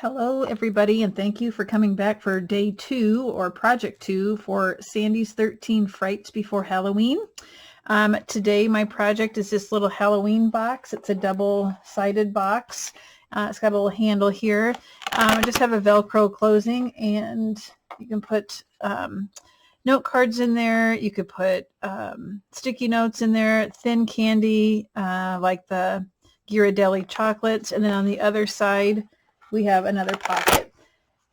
Hello everybody, and thank you for coming back for day 2 or project 2 for Sandy's 13 Frights Before Halloween. Today my project is this little Halloween box. It's a double-sided box. It's got a little handle here. I just have a Velcro closing, and you can put note cards in there. You could put sticky notes in there, thin candy like the Ghirardelli chocolates, and then on the other side we have another pocket.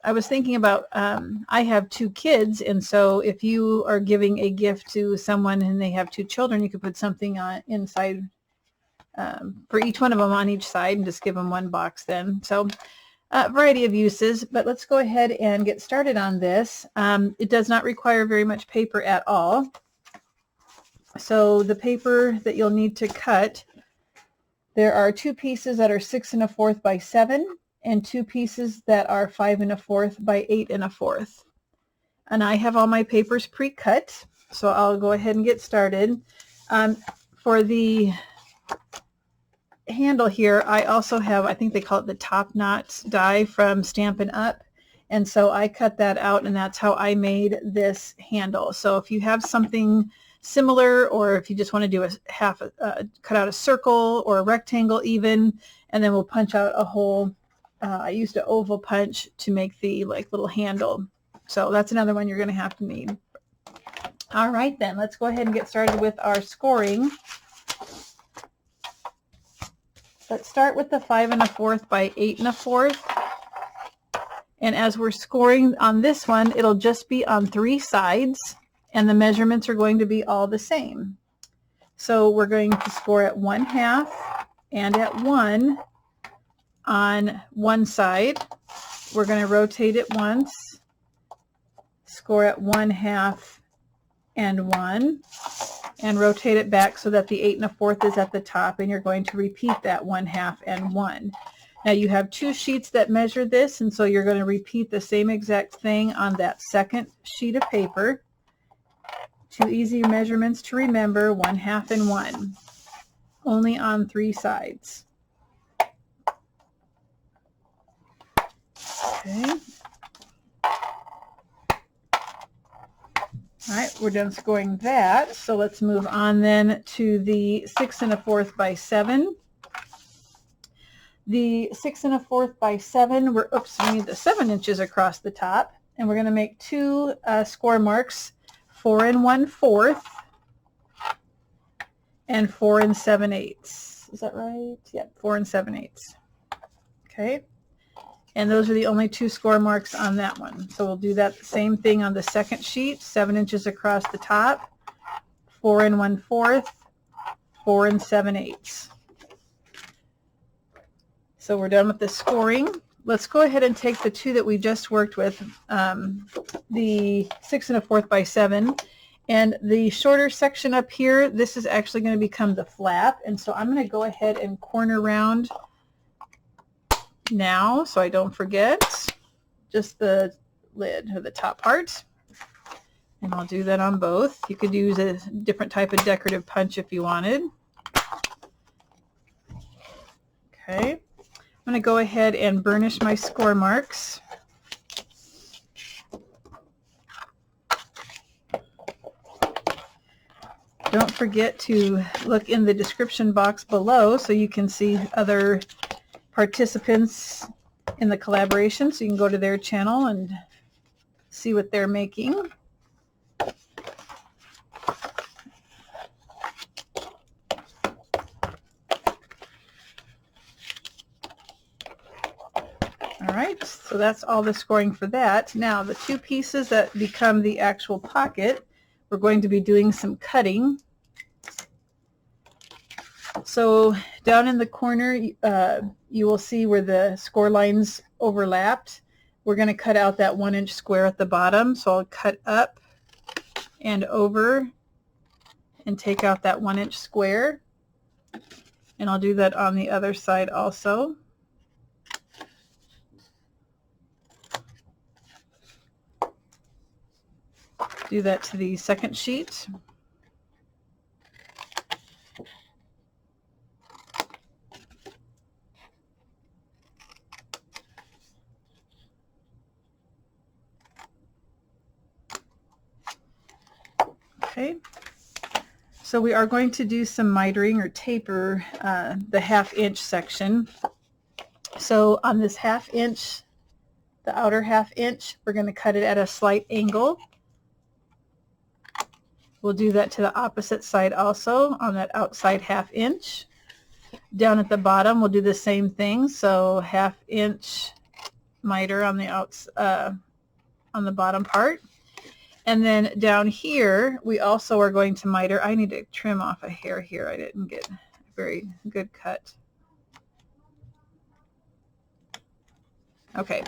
I was thinking about, I have 2 kids, and so if you are giving a gift to someone and they have 2 children, you could put something on inside for each one of them on each side and just give them one box then. So a variety of uses, but let's go ahead and get started on this. It does not require very much paper at all. So the paper that you'll need to cut, there are 2 pieces that are 6 1/4 by 7. And 2 pieces that are 5 1/4 by 8 1/4. And I have all my papers pre-cut, so I'll go ahead and get started. For the handle here, I also have, I think they call it the top knot die from Stampin' Up, and so I cut that out, and that's how I made this handle. So if you have something similar, or if you just want to do a cut out a circle or a rectangle even, and then we'll punch out a hole. I used an oval punch to make the little handle. So that's another one you're going to have to need. All right then, let's go ahead and get started with our scoring. Let's start with the 5 1/4 by 8 1/4. And as we're scoring on this one, it'll just be on 3 sides, and the measurements are going to be all the same. So we're going to score at 1/2 and at 1 on one side. We're going to rotate it once, score at 1/2 and 1, and rotate it back so that the 8 1/4 is at the top, and you're going to repeat that 1/2 and 1. Now you have 2 sheets that measure this, and so you're going to repeat the same exact thing on that second sheet of paper. 2 easy measurements to remember, 1/2 and 1, only on 3 sides. Okay. All right, we're done scoring that. So let's move on then to the 6 1/4 by 7. The 6 1/4 by 7, we need the 7 inches across the top, and we're going to make 2 score marks, 4 1/4 and 4 7/8. Is that right? Yep, 4 7/8. Okay. And those are the only 2 score marks on that one. So we'll do that same thing on the second sheet, 7 inches across the top, 4 1/4, 4 7/8. So we're done with the scoring. Let's go ahead and take the 2 that we just worked with, the 6 1/4 by 7, and the shorter section up here, this is actually going to become the flap, and so I'm going to go ahead and corner round now so I don't forget, just the lid or the top part, and I'll do that on both. You could use a different type of decorative punch if you wanted. Okay, I'm going to go ahead and burnish my score marks. Don't forget to look in the description box below so you can see other participants in the collaboration, so you can go to their channel and see what they're making. All right, so that's all the scoring for that. Now the 2 pieces that become the actual pocket, we're going to be doing some cutting. So down in the corner, you will see where the score lines overlapped. We're going to cut out that 1-inch square at the bottom. So I'll cut up and over and take out that 1-inch square. And I'll do that on the other side also. Do that to the second sheet. Okay, so we are going to do some mitering or taper the 1/2 inch section. So on this 1/2 inch, the outer 1/2 inch, we're going to cut it at a slight angle. We'll do that to the opposite side also on that outside 1/2 inch. Down at the bottom, we'll do the same thing. So 1/2 inch miter on the on the bottom part. And then down here, we also are going to miter. I need to trim off a hair here. I didn't get a very good cut. Okay,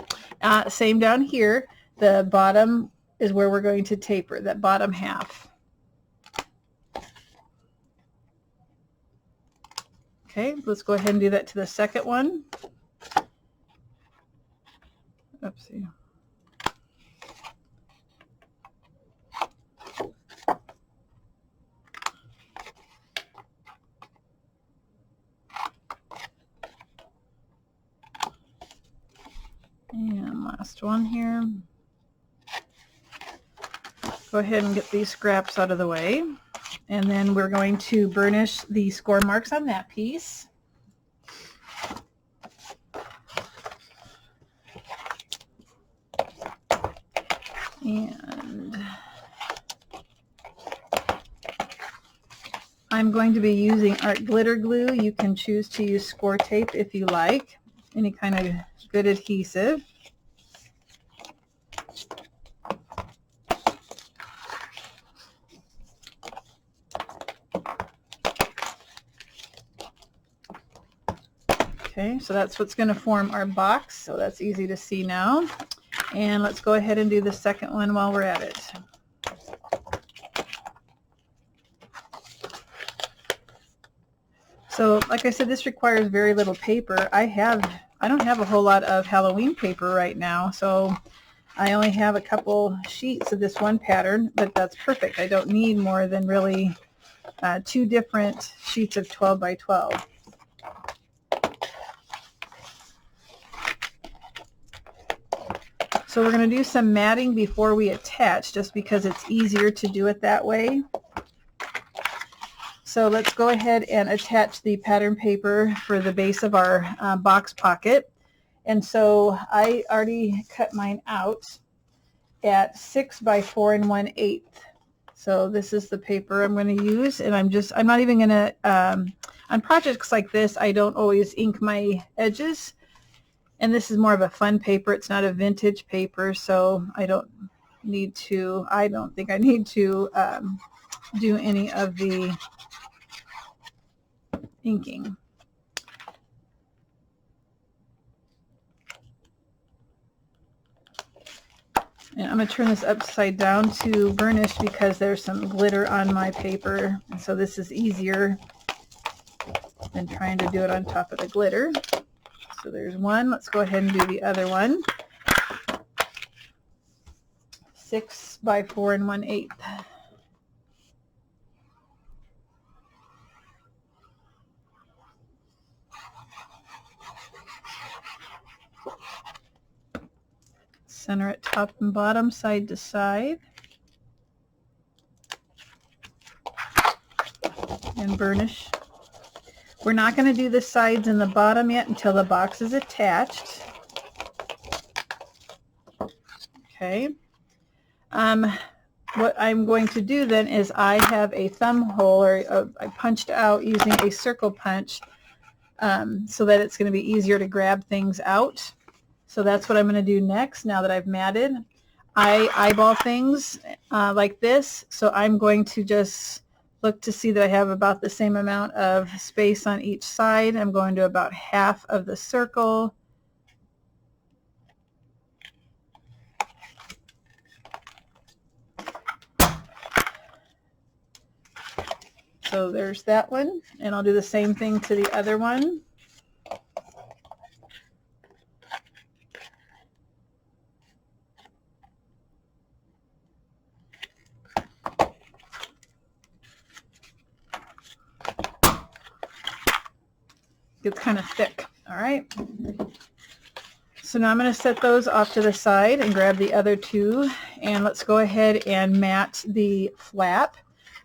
same down here. The bottom is where we're going to taper, that bottom 1/2. Okay, let's go ahead and do that to the second one. Oopsie. And last one here. Go ahead and get these scraps out of the way. And then we're going to burnish the score marks on that piece. And I'm going to be using art glitter glue. You can choose to use score tape if you like, any kind of good adhesive. Okay, so that's what's going to form our box, so that's easy to see now. And let's go ahead and do the second one while we're at it. So like I said, this requires very little paper. I don't have a whole lot of Halloween paper right now, so I only have a couple sheets of this one pattern, but that's perfect. I don't need more than really 2 different sheets of 12 by 12. So we're going to do some matting before we attach, just because it's easier to do it that way. So let's go ahead and attach the pattern paper for the base of our box pocket. And so I already cut mine out at 6 by 4 1/8. So this is the paper I'm going to use, and I'm not even going to, on projects like this, I don't always ink my edges. And this is more of a fun paper. It's not a vintage paper, so I don't think I need to do any of the inking. And I'm going to turn this upside down to burnish because there's some glitter on my paper, and so this is easier than trying to do it on top of the glitter. So there's one. Let's go ahead and do the other one. 6 by 4 1/8. Center it top and bottom, side to side. And burnish. We're not going to do the sides and the bottom yet until the box is attached. Okay. What I'm going to do then is I have a thumb hole, or I punched out using a circle punch so that it's going to be easier to grab things out. So that's what I'm going to do next now that I've matted. I eyeball things like this, so I'm going to just look to see that I have about the same amount of space on each side. I'm going to about half of the circle. So there's that one, and I'll do the same thing to the other one. Gets kind of thick. All right. So now I'm going to set those off to the side and grab the other two, and let's go ahead and mat the flap.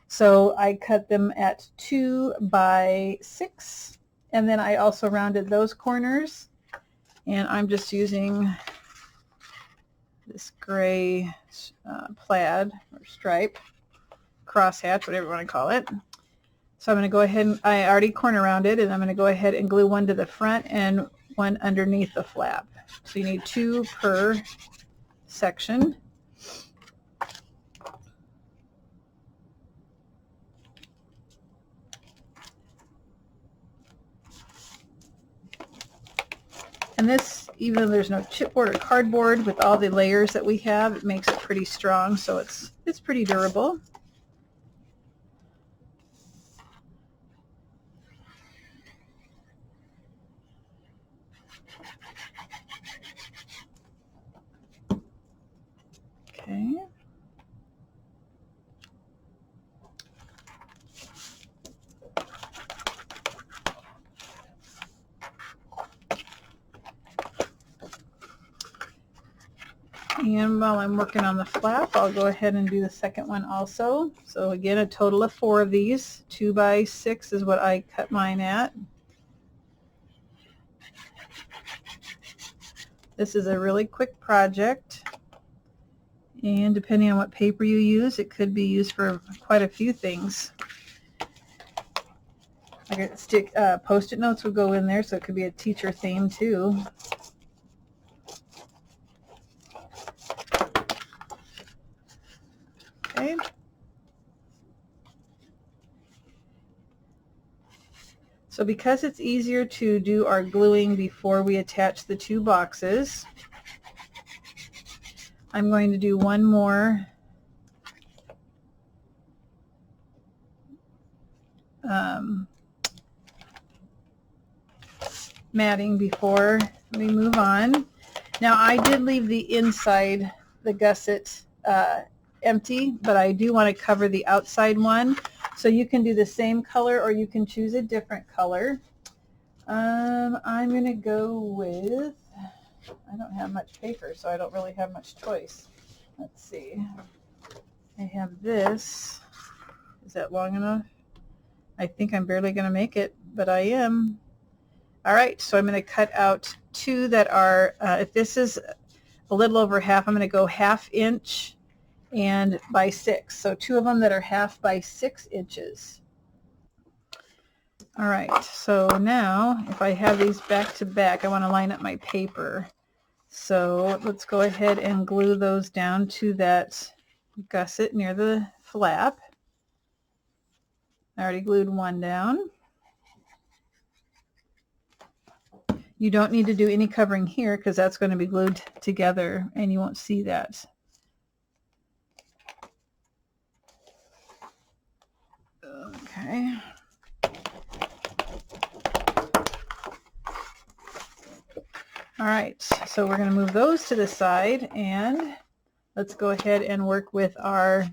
So I cut them at 2 by 6, and then I also rounded those corners, and I'm just using this gray plaid or stripe, crosshatch, whatever you want to call it. So I'm going to go ahead and I already corner rounded, and I'm going to go ahead and glue one to the front and one underneath the flap. So you need 2 per section. And this, even though there's no chipboard or cardboard, with all the layers that we have, it makes it pretty strong, so it's pretty durable. Okay. And while I'm working on the flap, I'll go ahead and do the second one also. So again, a total of 4 of these. 2 by 6 is what I cut mine at. This is a really quick project, and depending on what paper you use, it could be used for quite a few things. I could stick post-it notes would go in there, so it could be a teacher theme too. Okay. So because it's easier to do our gluing before we attach the 2 boxes, I'm going to do one more matting before we move on. Now I did leave the inside, the gusset, empty, but I do want to cover the outside one. So you can do the same color or you can choose a different color. I'm going to go with, I don't have much paper, so I don't really have much choice. Let's see. I have this. Is that long enough? I think I'm barely going to make it, but I am. All right, so I'm going to cut out 2 that are, if this is a little over half, I'm going to go 1/2 inch and by 6. So 2 of them that are 1/2 by 6 inches. All right, so now if I have these back to back, I want to line up my paper. So let's go ahead and glue those down to that gusset near the flap. I already glued one down. You don't need to do any covering here because that's going to be glued together and you won't see that. Okay. All right, so we're going to move those to the side, and let's go ahead and work with our,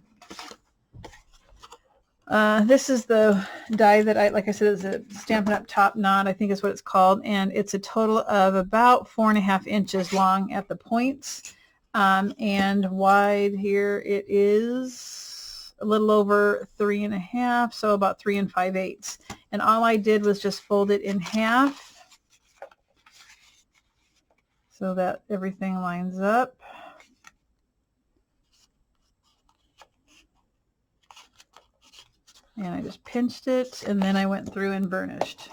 this is the die that like I said, is a Stampin' Up! Top Knot, I think is what it's called, and it's a total of about 4.5 inches long at the points, and wide here it is a little over 3.5, so about 3 5/8. And all I did was just fold it in half so that everything lines up. And I just pinched it, and then I went through and burnished.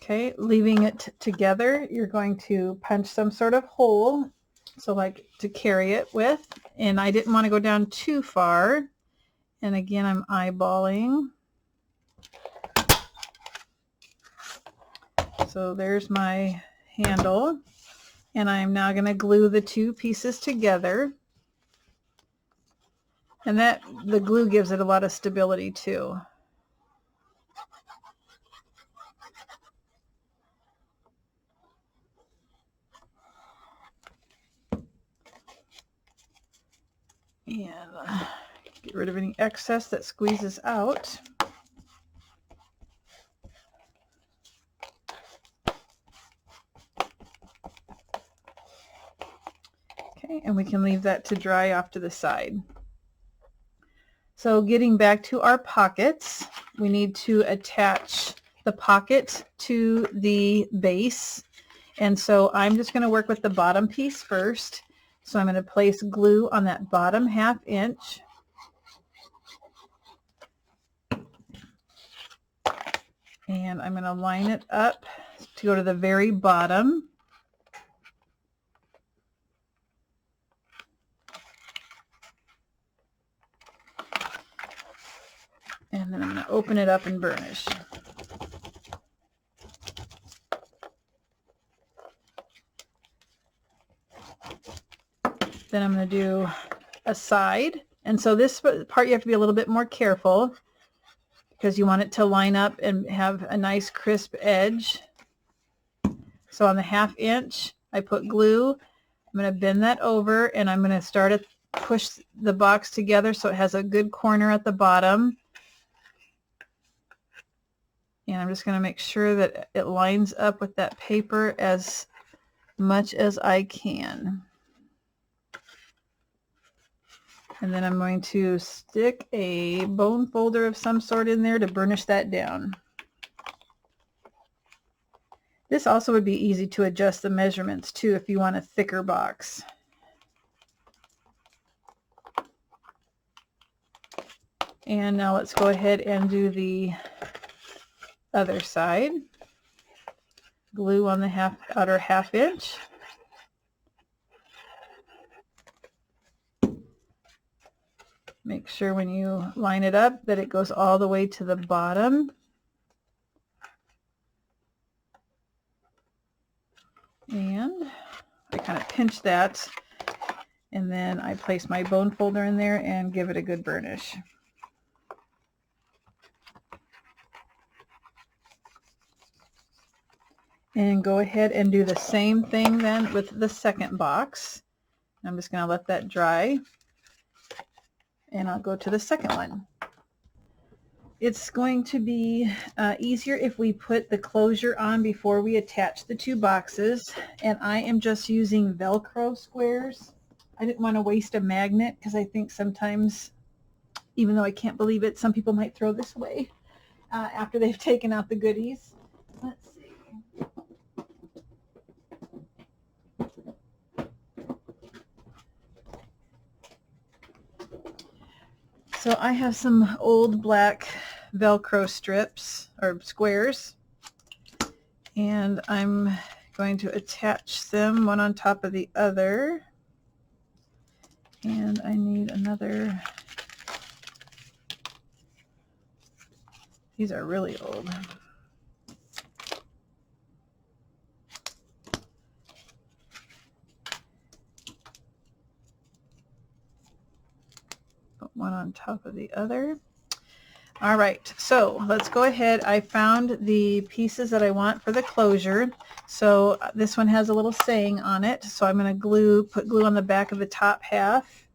Okay, leaving it together, you're going to punch some sort of hole, so like to carry it with, and I didn't want to go down too far. And again, I'm eyeballing. So there's my handle, and I'm now going to glue the 2 pieces together. And the glue gives it a lot of stability too. And Get rid of any excess that squeezes out. Okay, and we can leave that to dry off to the side. So getting back to our pockets, we need to attach the pocket to the base. And so I'm just going to work with the bottom piece first. So I'm going to place glue on that bottom 1/2 inch. And I'm going to line it up to go to the very bottom. And then I'm going to open it up and burnish. Then I'm going to do a side. And so this part you have to be a little bit more careful because you want it to line up and have a nice crisp edge. So on the 1/2 inch, I put glue. I'm going to bend that over and I'm going to start to push the box together so it has a good corner at the bottom. And I'm just going to make sure that it lines up with that paper as much as I can. And then I'm going to stick a bone folder of some sort in there to burnish that down. This also would be easy to adjust the measurements too if you want a thicker box. And now let's go ahead and do the other side. Glue on the outer 1/2 inch. Make sure when you line it up that it goes all the way to the bottom. And I kind of pinch that, and then I place my bone folder in there and give it a good burnish. And go ahead and do the same thing then with the second box. I'm just going to let that dry. And I'll go to the second one. It's going to be easier if we put the closure on before we attach the 2 boxes. And I am just using Velcro squares. I didn't want to waste a magnet because I think sometimes, even though I can't believe it, some people might throw this away after they've taken out the goodies. Let's see. So I have some old black Velcro strips or squares, and I'm going to attach them one on top of the other. And I need another. These are really old. One on top of the other. All right, so let's go ahead. I found the pieces that I want for the closure. So this one has a little saying on it. So I'm going to put glue on the back of the top half.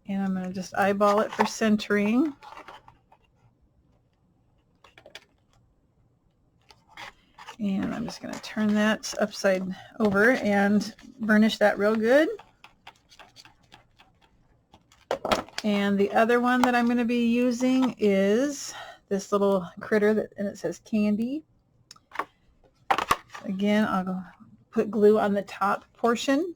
And I'm going to just eyeball it for centering. And I'm just going to turn that upside over and burnish that real good. And the other one that I'm going to be using is this little critter and it says candy. Again, I'll go put glue on the top portion.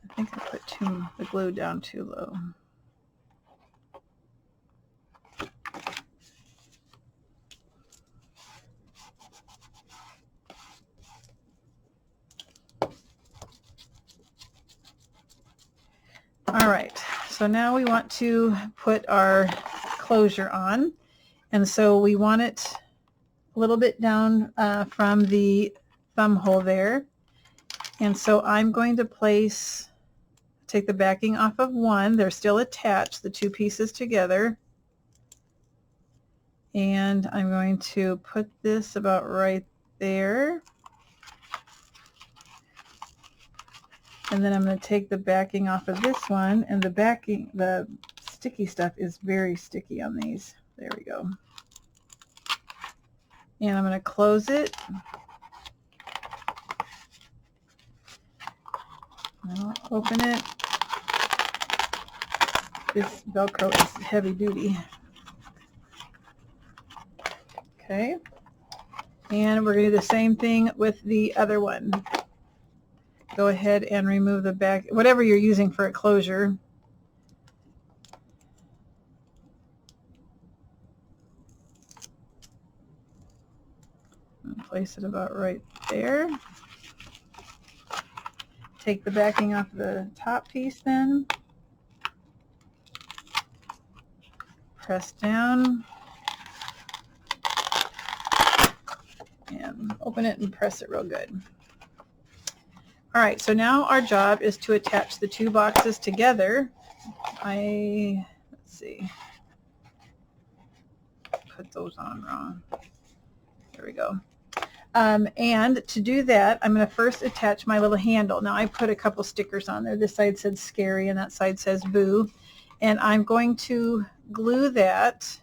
I think I put the glue down too low. All right, so now we want to put our closure on, and so we want it a little bit down from the thumb hole there. And so I'm going to take the backing off of one. They're still attached, the two pieces together. And I'm going to put this about right there. And then I'm going to take the backing off of this one, and the sticky stuff is very sticky on these. There we go. And I'm going to close it. I'll open it. This Velcro is heavy duty. Okay. And we're going to do the same thing with the other one. Go ahead and remove the back, whatever you're using for a closure. Place it about right there. Take the backing off the top piece then. Press down. And open it and press it real good. All right, so now our job is to attach the two boxes together. Let's see, put those on wrong. There we go. And to do that, I'm going to first attach my little handle. Now I put a couple stickers on there. This side said scary and that side says boo. And I'm going to glue that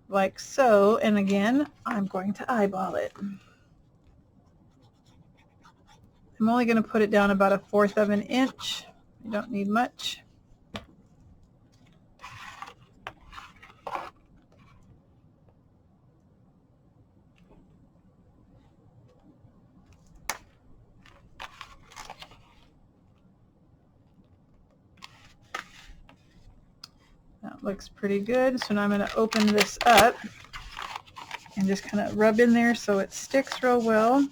like so. And again, I'm going to eyeball it. I'm only going to put it down about 1/4 of an inch. You don't need much. That looks pretty good. So now I'm going to open this up and just kind of rub in there so it sticks real well.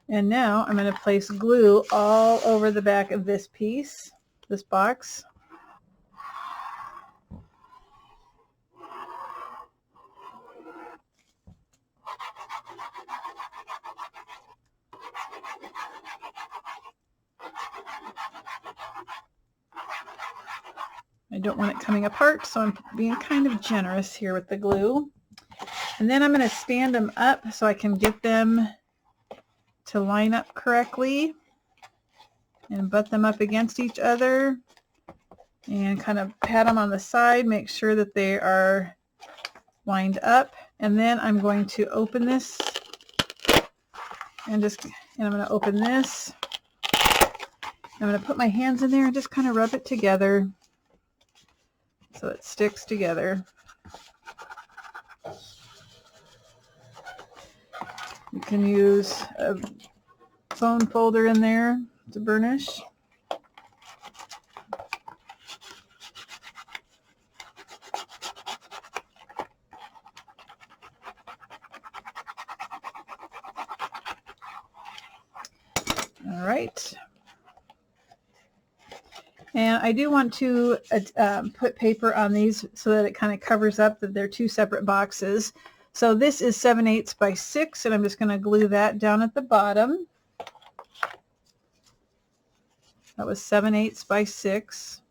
And now I'm going to place glue all over the back of this piece, this box. I don't want it coming apart, so I'm being kind of generous here with the glue. And then I'm going to stand them up so I can get them to line up correctly and butt them up against each other and kind of pat them on the side, make sure that they are lined up. And then I'm going to open this and I'm going to open this. I'm going to put my hands in there and just kind of rub it together so it sticks together. You can use a foam folder in there to burnish. All right. And I do want to put paper on these so that it kind of covers up that they're two separate boxes. So this is 7/8 by 6, and I'm just going to glue that down at the bottom. That was 7/8 by 6.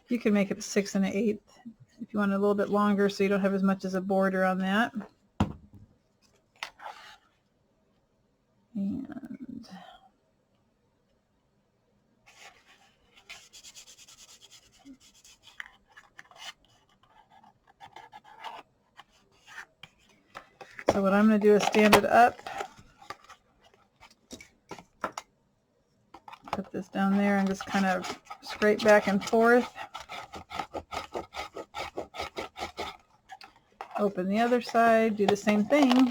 You can make it 6 1/8 if you want it a little bit longer so you don't have as much as a border on that. And so what I'm going to do is stand it up, put this down there and just kind of scrape back and forth. Open the other side, do the same thing.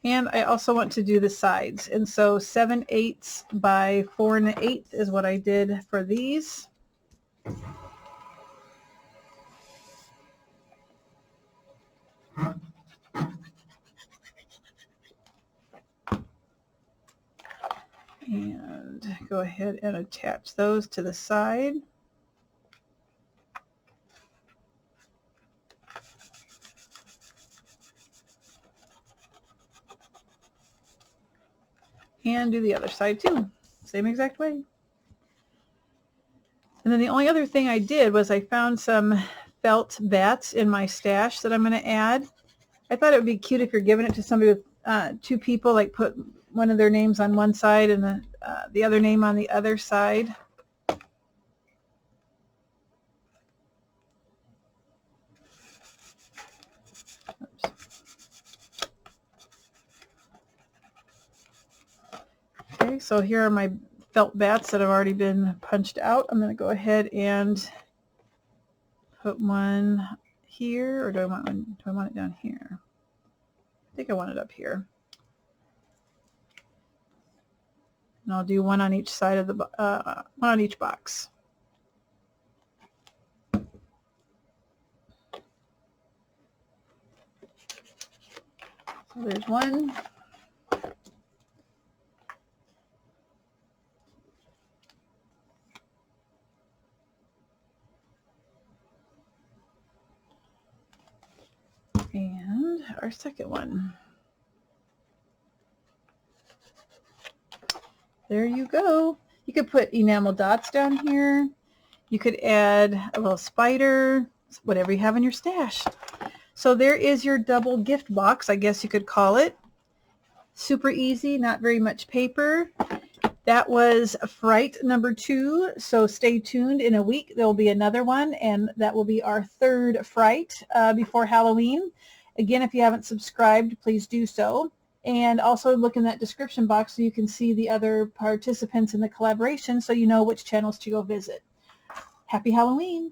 And I also want to do the sides. And so 7/8 by 4 1/8 is what I did for these. go ahead and attach those to the side. And do the other side too, same exact way. And then the only other thing I did was I found some felt bats in my stash that I'm going to add. I thought it would be cute if you're giving it to somebody with two people, like put one of their names on one side and the other name on the other side. Okay, so here are my felt bats that have already been punched out. I'm going to go ahead and put one here, or do I want it down here? I think I want it up here. And I'll do one on each side of the one on each box. So there's one. And our second one. There you go. You could put enamel dots down here. You could add a little spider, whatever you have in your stash. So there is your double gift box, I guess you could call it. Super easy, not very much paper. That was Fright number 2, so stay tuned. In a week there will be another one, and that will be our third Fright before Halloween. Again, if you haven't subscribed, please do so. And also look in that description box so you can see the other participants in the collaboration so you know which channels to go visit. Happy Halloween!